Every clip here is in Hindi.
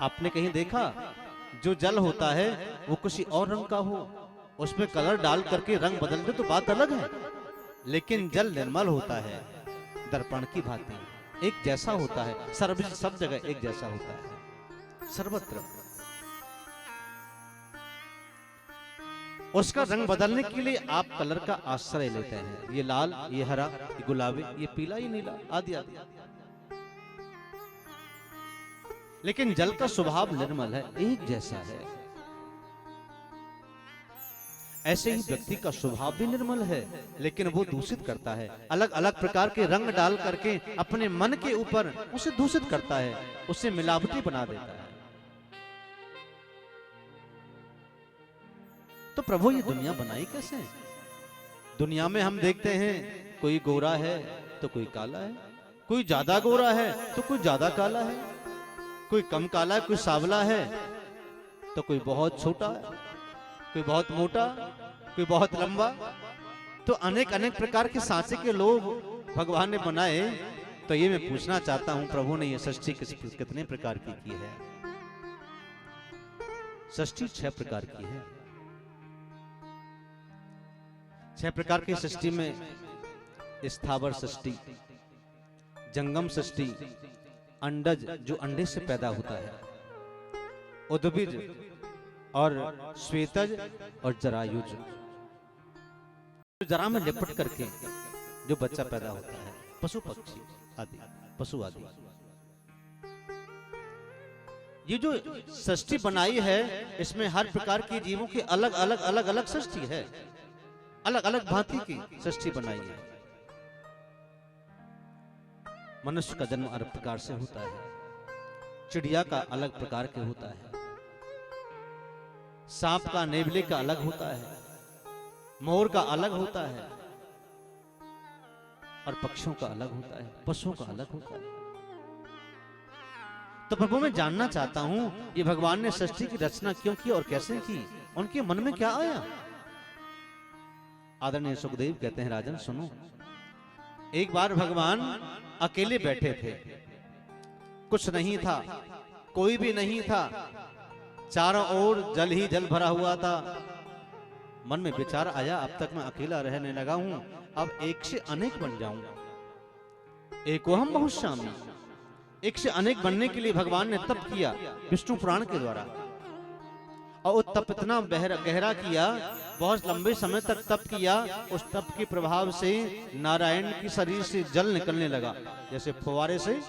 आपने कहीं देखा जो जल होता है वो किसी और रंग का हो, उसमें कलर डाल करके रंग बदल दे तो बात अलग है, लेकिन जल निर्मल होता है, दर्पण की भांति एक जैसा होता है, सब जगह एक जैसा होता है सर्वत्र। उसका रंग बदलने के लिए आप कलर का आश्रय लेते हैं, ये लाल, ये हरा, ये गुलाबी, ये पीला, ये नीला आदि आदि। लेकिन जल का स्वभाव निर्मल है, एक जैसा है। ऐसे ही व्यक्ति का स्वभाव भी निर्मल है, लेकिन वो दूषित करता है, अलग अलग प्रकार के रंग डाल करके अपने मन के ऊपर उसे दूषित करता है, उसे मिलावटी बना देता है। तो प्रभु ये दुनिया बनाई कैसे? दुनिया में हम देखते हैं कोई गोरा है तो कोई काला है, कोई ज्यादा गोरा है तो कोई ज्यादा काला है, कोई कम काला है, कोई सांवला है तो कोई बहुत छोटा है, कोई बहुत मोटा, कोई बहुत लंबा। तो अनेक अनेक प्रकार के सांचे के लोग भगवान ने बनाए। तो ये मैं पूछना चाहता हूं, प्रभु ने ये सृष्टि कितने प्रकार की है? सृष्टि 6 प्रकार की है। 6 प्रकार की सृष्टि में स्थावर सृष्टि, जंगम सृष्टि, अंडज जो अंडे से पैदा होता है, उद्भिज और श्वेतज और जरायुज जरा में लिपट करके जो बच्चा पैदा होता है, पशु पक्षी आदि, पशु आदि। ये जो सृष्टि बनाई है इसमें हर प्रकार के जीवों की अलग अलग अलग अलग सृष्टि है, अलग अलग भांति की सृष्टि बनाई है। मनुष्य का जन्म अलग प्रकार से होता है, चिड़िया का अलग प्रकार के होता है, सांप का नेवले का अलग होता है, मोर का अलग होता है और पक्षियों का अलग होता है, पशुओं का अलग होता है। तो प्रभु मैं जानना चाहता हूं ये भगवान ने सृष्टि की रचना क्यों की और कैसे की, उनके मन में क्या आया? आदरणीय सुखदेव कहते हैं, राजन सुनो, एक बार भगवान अकेले बैठे थे, कुछ नहीं था, कोई भी नहीं था, चारों ओर जल ही जल भरा हुआ था। मन में विचार आया, अब तक मैं अकेला रहने लगा हूं, अब एक से अनेक बन जाऊंगा। एकोहम बहुश्यामी, एक से अनेक बनने के लिए भगवान ने तप किया विष्णु पुराण के द्वारा, और वो तप इतना गहरा किया, बहुत लंबे समय तक तप किया। उस तप के प्रभाव से नारायण की शरीर से जल निकलने लगा, जैसे फुवारे से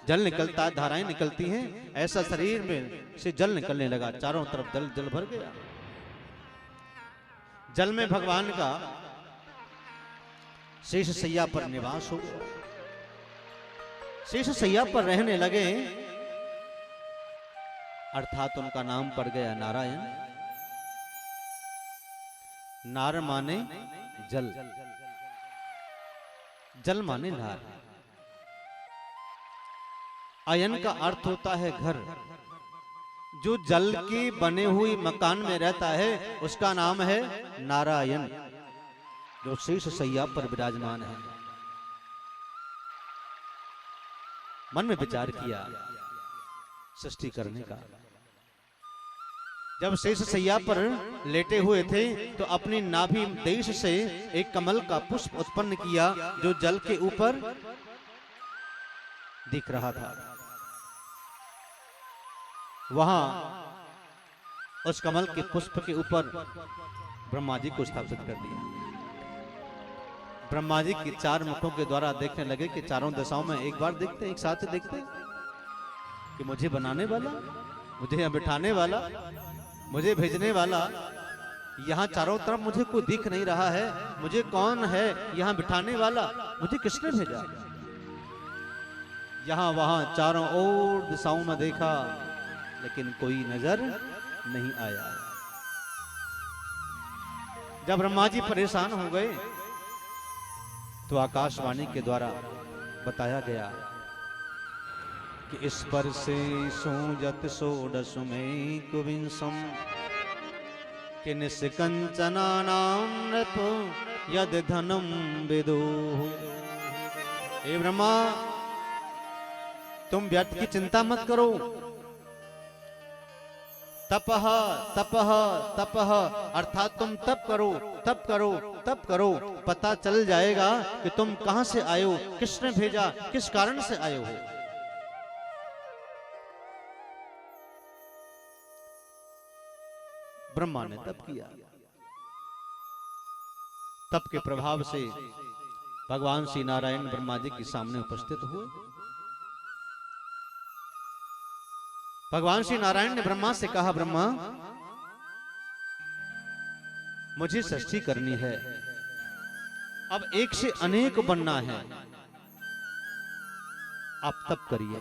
जल निकलता है, धाराएं निकलती हैं, ऐसा शरीर में से जल निकलने लगा, चारों तरफ जल जल भर गया। जल में भगवान का शेष सैया पर निवास हो गया, शेष सैया पर रहने लगे, अर्थात उनका नाम पड़ गया नारायण। नार माने जल, जल माने नार। अयन का अर्थ होता है घर, जो जल की बने हुई मकान में रहता है उसका नाम है नारायण, जो शेष सैया पर विराजमान है। मन में विचार किया सृष्टि करने का। जब शेष सैया पर लेटे हुए थे तो अपनी नाभि देश से एक कमल का पुष्प उत्पन्न किया जो जल के ऊपर दिख रहा था। वहां उस कमल के पुष्प के ऊपर ब्रह्मा जी को स्थापित कर दिया। ब्रह्मा जी की 4 मुखों के द्वारा देखने लगे कि चारों दिशाओं में एक बार देखते, एक साथ देखते कि मुझे बनाने वाला, मुझे यहाँ बिठाने वाला, मुझे भेजने वाला, यहाँ चारों तरफ मुझे कोई दिख नहीं रहा है, मुझे कौन है यहाँ बिठाने वाला, मुझे किसने भेजा? यहाँ वहां चारों ओर दिशाओं में देखा लेकिन कोई नजर नहीं आया। जब ब्रह्मा जी परेशान हो गए तो आकाशवाणी के द्वारा बताया गया कि स्पर्शे सोजत षोडश में कुविंसम कि निष्कंचनानां नृपो यद धनम विदुः। हे ब्रह्मा, तुम व्यर्थ की चिंता मत करो, तपह तपह तपह, अर्थात तुम तप करो तप करो तप करो, पता चल जाएगा कि तुम कहां से आए हो, किसने भेजा, किस कारण से आए हो। ब्रह्मा ने तप किया। तप के प्रभाव से भगवान श्री नारायण ब्रह्मा जी के सामने उपस्थित हुए। भगवान श्री नारायण ने ब्रह्मा से कहा, ब्रह्मा मुझे सृष्टि करनी है, अब एक से अनेक बनना है, आप तप करिए,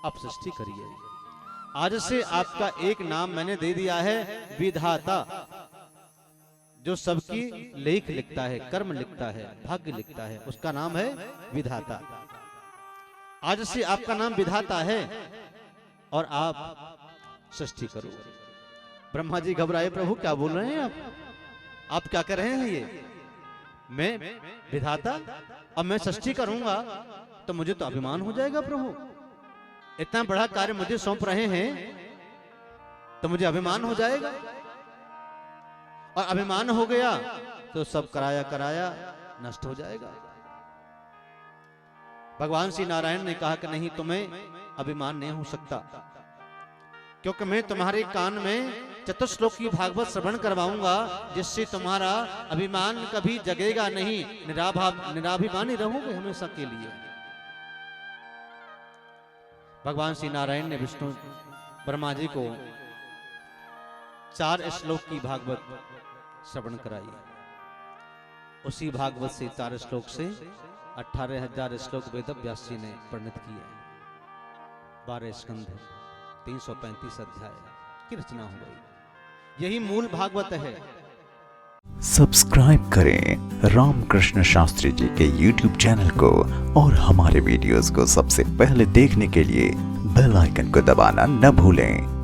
आप सृष्टि करिए। आज से आपका एक नाम मैंने दे दिया है, विधाता, जो सबकी लेख लिखता है, कर्म लिखता है, भाग्य लिखता है, उसका नाम है विधाता। आज से आपका नाम विधाता है और आप सृष्टि करो। ब्रह्मा जी घबराए, प्रभु क्या बोल रहे हैं आप क्या कर रहे हैं ये? मैं विधाता, अब मैं सृष्टि करूंगा तो मुझे तो अभिमान हो जाएगा प्रभु। इतना बड़ा कार्य मुझे सौंप रहे हैं तो मुझे अभिमान हो जाएगा, और अभिमान हो गया तो सब कराया कराया नष्ट हो जाएगा। भगवान श्री नारायण ने कहा कि नहीं, तुम्हें अभिमान नहीं हो सकता, क्योंकि मैं तुम्हारे कान में चतुश्लोकी भागवत श्रवण करवाऊंगा, जिससे तुम्हारा अभिमान कभी जगेगा नहीं, निराभिमानी रहोगे हमेशा के लिए। भगवान श्री नारायण ने विष्णु ब्रह्मा जी को 4 श्लोक की भागवत श्रवण कराई। उसी भागवत से 4 श्लोक से 18,000 श्लोक वेद व्यास जी ने वर्णित किए। 12 स्कंध, 335 अध्याय की रचना हो गई। यही मूल भागवत है। सब्सक्राइब करें रामकृष्ण शास्त्री जी के YouTube चैनल को, और हमारे वीडियोस को सबसे पहले देखने के लिए बेल आइकन को दबाना न भूलें।